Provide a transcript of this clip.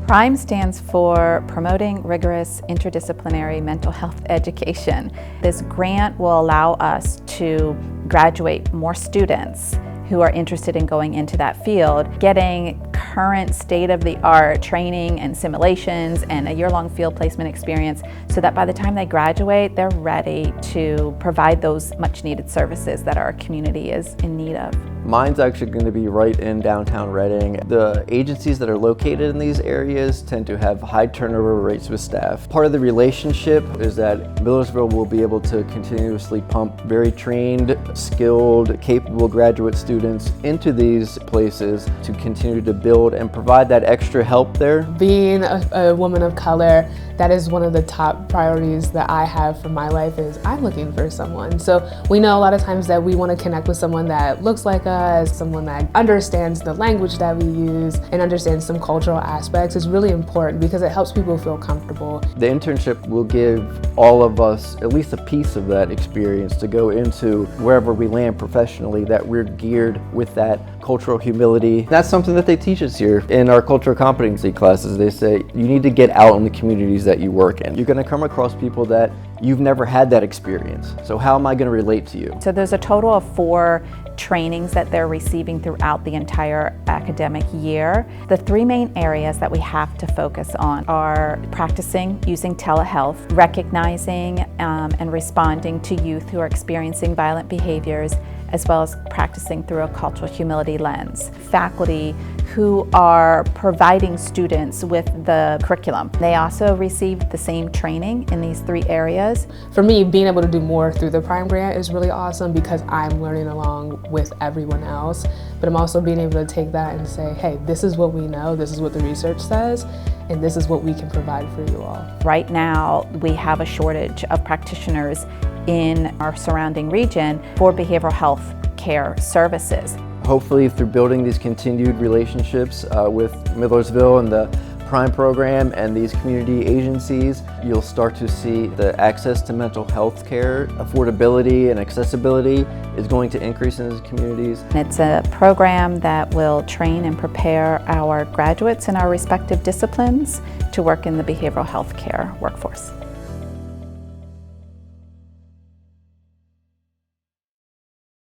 PRIME stands for Promoting Rigorous Interdisciplinary Mental Health Education. This grant will allow us to graduate more students who are interested in going into that field, getting current state-of-the-art training and simulations and a year-long field placement experience so that by the time they graduate, they're ready to provide those much-needed services that our community is in need of. Mine's actually going to be right in downtown Reading. The agencies that are located in these areas tend to have high turnover rates with staff. Part of the relationship is that Millersville will be able to continuously pump very trained, skilled, capable graduate students into these places to continue to build and provide that extra help there. Being a woman of color, that is one of the top priorities that I have for my life is I'm looking for someone. So we know a lot of times that we want to connect with someone that looks like us, someone that understands the language that we use and understands some cultural aspects. It's really important because it helps people feel comfortable. The internship will give all of us at least a piece of that experience to go into wherever we land professionally, that we're geared with that cultural humility. That's something that they teach us here. In our cultural competency classes, they say you need to get out in the communities that you work in. You're going to come across people that you've never had that experience. So how am I going to relate to you? So there's a total of 4 trainings that they're receiving throughout the entire academic year. The 3 main areas that we have to focus on are practicing using telehealth, recognizing and responding to youth who are experiencing violent behaviors, as well as practicing through a cultural humility lens. Faculty who are providing students with the curriculum. They also received the same training in these 3 areas. For me, being able to do more through the PRIME grant is really awesome because I'm learning along with everyone else, but I'm also being able to take that and say, hey, this is what we know, this is what the research says, and this is what we can provide for you all. Right now, we have a shortage of practitioners in our surrounding region for behavioral health care services. Hopefully through building these continued relationships with Millersville and the PRIME program and these community agencies, you'll start to see the access to mental health care, affordability and accessibility is going to increase in these communities. It's a program that will train and prepare our graduates in our respective disciplines to work in the behavioral health care workforce.